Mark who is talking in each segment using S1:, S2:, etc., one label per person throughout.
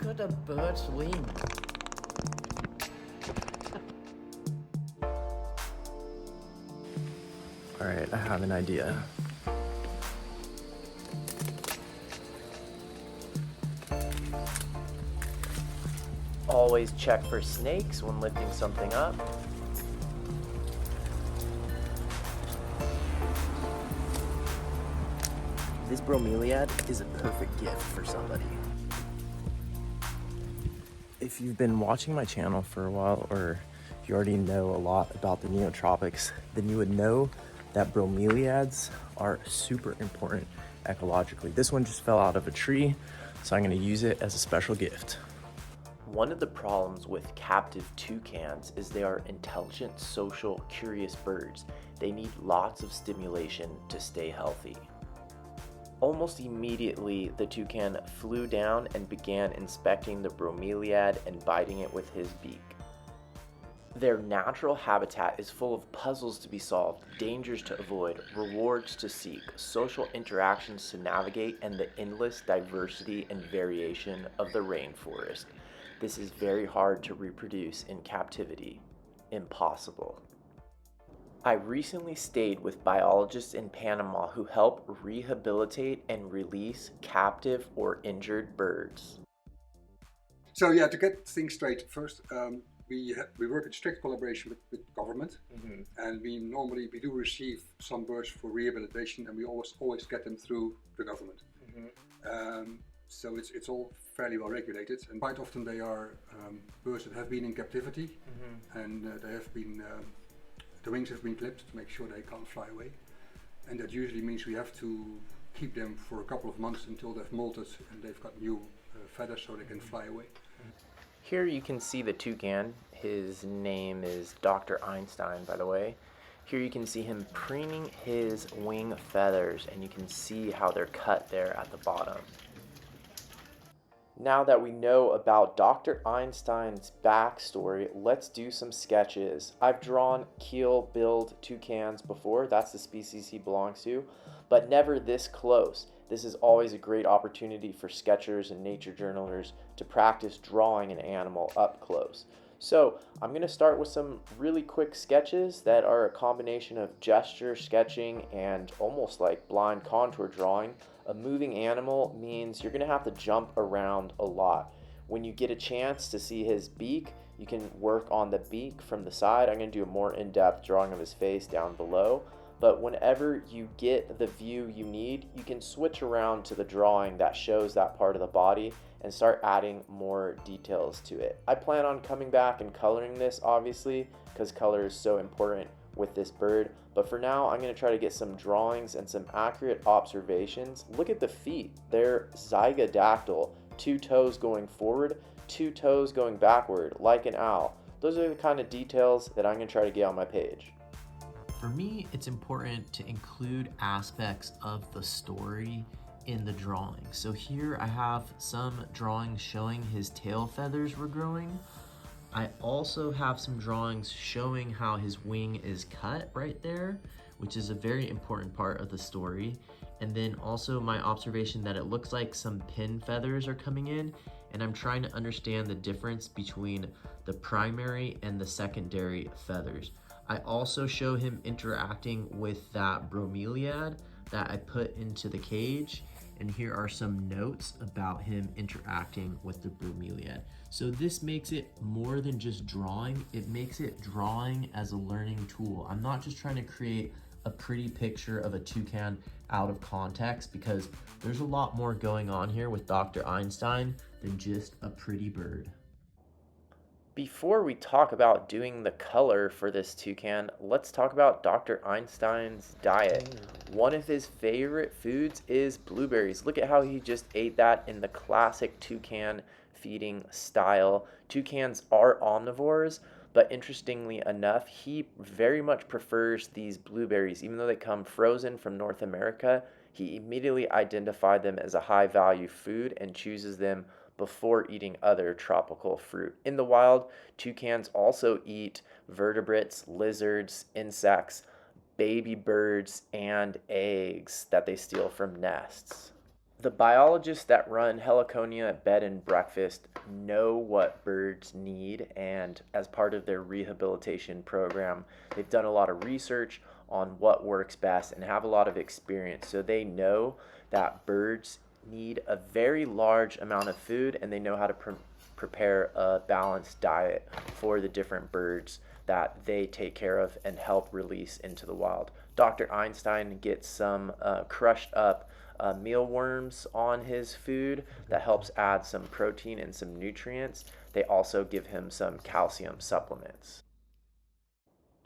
S1: Look at a bird's wing.
S2: All right, I have an idea.
S3: Always check for snakes when lifting something up.
S2: This bromeliad is a perfect gift for somebody. If you've been watching my channel for a while, or if you already know a lot about the neotropics, then you would know that bromeliads are super important ecologically. This one just fell out of a tree, so I'm gonna use it as a special gift.
S3: One of the problems with captive toucans is they are intelligent, social, curious birds. They need lots of stimulation to stay healthy. Almost immediately, the toucan flew down and began inspecting the bromeliad and biting it with his beak. Their natural habitat is full of puzzles to be solved, dangers to avoid, rewards to seek, social interactions to navigate, and the endless diversity and variation of the rainforest. This is very hard to reproduce in captivity. Impossible. I recently stayed with biologists in Panama who help rehabilitate and release captive or injured birds.
S4: So yeah, to get things straight, first we work in strict collaboration with government, and we do receive some birds for rehabilitation, and we always get them through the government. So it's all fairly well regulated, and quite often they are birds that have been in captivity, and they have been the wings have been clipped to make sure they can't fly away, and that usually means we have to keep them for a couple of months until they've molted and they've got new feathers so they can fly away.
S3: Here you can see the toucan. His name is Dr. Einstein, by the way. Here you can see him preening his wing feathers, and you can see how they're cut there at the bottom. Now that we know about Dr. Einstein's backstory, let's do some sketches. I've drawn keel-billed toucans before, that's the species he belongs to, but never this close. This is always a great opportunity for sketchers and nature journalers to practice drawing an animal up close. So I'm going to start with some really quick sketches that are a combination of gesture sketching and almost like blind contour drawing. A moving animal means you're going to have to jump around a lot. When you get a chance to see his beak, you can work on the beak from the side. I'm going to do a more in-depth drawing of his face down below. But whenever you get the view you need, you can switch around to the drawing that shows that part of the body and start adding more details to it. I plan on coming back and coloring this, obviously, because color is so important with this bird. But for now, I'm going to try to get some drawings and some accurate observations. Look at the feet. They're zygodactyl, 2 toes going forward, 2 toes going backward, like an owl. Those are the kind of details that I'm going to try to get on my page.
S1: For me, it's important to include aspects of the story in the drawing. So here I have some drawings showing his tail feathers were growing. I also have some drawings showing how his wing is cut right there, which is a very important part of the story. And then also my observation that it looks like some pin feathers are coming in, and I'm trying to understand the difference between the primary and the secondary feathers. I also show him interacting with that bromeliad that I put into the cage, and here are some notes about him interacting with the bromeliad. So this makes it more than just drawing, it makes it drawing as a learning tool. I'm not just trying to create a pretty picture of a toucan out of context, because there's a lot more going on here with Dr. Einstein than just a pretty bird.
S3: Before we talk about doing the color for this toucan, let's talk about Dr. Einstein's diet. One of his favorite foods is blueberries. Look at how he just ate that in the classic toucan feeding style. Toucans are omnivores, but interestingly enough, he very much prefers these blueberries. Even though they come frozen from North America, he immediately identified them as a high value food and chooses them before eating other tropical fruit. In the wild, toucans also eat vertebrates, lizards, insects, baby birds, and eggs that they steal from nests. The biologists that run Heliconia Bed and Breakfast know what birds need, and as part of their rehabilitation program, they've done a lot of research on what works best and have a lot of experience. So they know that birds need a very large amount of food, and they know how to prepare a balanced diet for the different birds that they take care of and help release into the wild. Dr. Einstein gets some crushed up mealworms on his food that helps add some protein and some nutrients. They also give him some calcium supplements.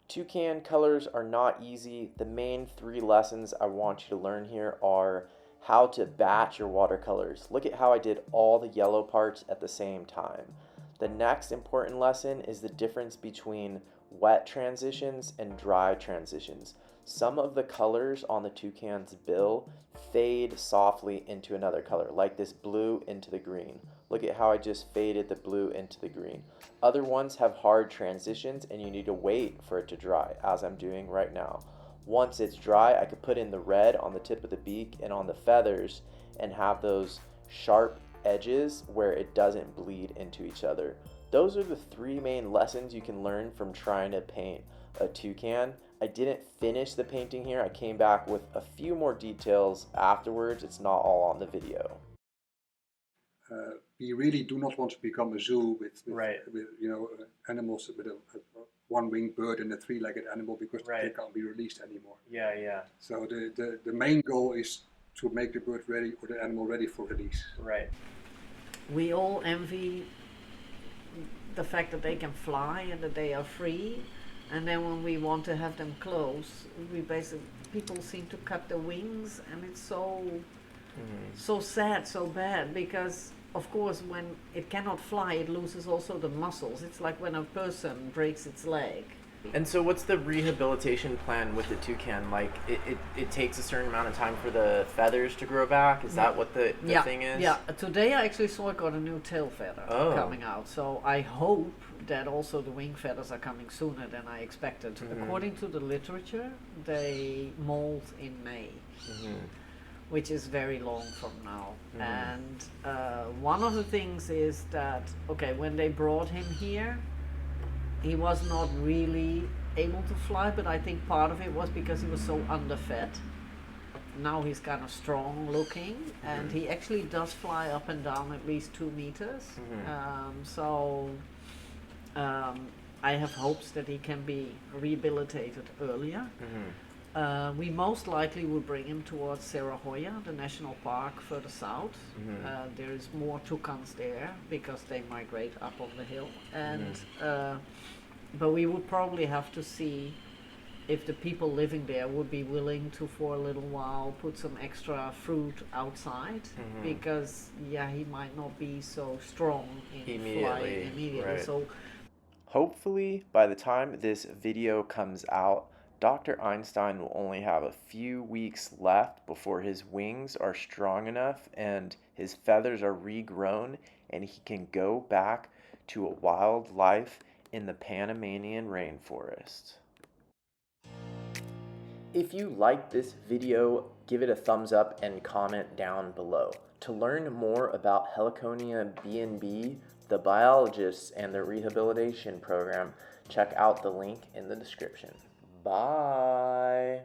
S3: Toucan colors are not easy. The main 3 lessons I want you to learn here are how to batch your watercolors. Look at how I did all the yellow parts at the same time. The next important lesson is the difference between wet transitions and dry transitions. Some of the colors on the toucan's bill fade softly into another color, like this blue into the green. Look at how I just faded the blue into the green. Other ones have hard transitions and you need to wait for it to dry, as I'm doing right now. Once it's dry, I could put in the red on the tip of the beak and on the feathers and have those sharp edges where it doesn't bleed into each other. Those are the 3 main lessons you can learn from trying to paint a toucan. I didn't finish the painting here. I came back with a few more details afterwards. It's not all on the video.
S4: We really do not want to become a zoo with
S2: Right.
S4: animals with a one-winged bird and a 3-legged animal, because they
S2: Right.
S4: can't be released anymore.
S2: Yeah.
S4: So the main goal is to make the bird ready, or the animal ready for release.
S2: Right.
S5: We all envy the fact that they can fly and that they are free, and then when we want to have them close, people seem to cut the wings, and it's so sad, so bad, because of course when it cannot fly, it loses also the muscles. It's like when a person breaks its leg.
S1: And so what's the rehabilitation plan with the toucan? Like it takes a certain amount of time for the feathers to grow back? Is that what the thing is?
S5: Yeah, today I actually saw it got a new tail feather coming out, so I hope that also the wing feathers are coming sooner than I expected.
S1: Mm-hmm.
S5: According to the literature, they molt in May.
S1: Mm-hmm.
S5: Which is very long from now.
S1: Mm-hmm.
S5: And one of the things is that, okay, when they brought him here, he was not really able to fly, but I think part of it was because he was so underfed. Now he's kind of strong looking, and he actually does fly up and down at least 2 meters. I have hopes that he can be rehabilitated earlier. We most likely will bring him towards Serra Hoya, the national park further south. There is more toucans there because they migrate up on the hill, and but we would probably have to see if the people living there would be willing to, for a little while, put some extra fruit outside, because he might not be so strong in flying immediately.
S1: Right.
S5: So
S3: hopefully by the time this video comes out, Dr. Einstein will only have a few weeks left before his wings are strong enough and his feathers are regrown, and he can go back to a wild life in the Panamanian rainforest. If you like this video, give it a thumbs up and comment down below. To learn more about Heliconia B&B, the biologists, and their rehabilitation program, check out the link in the description. Bye!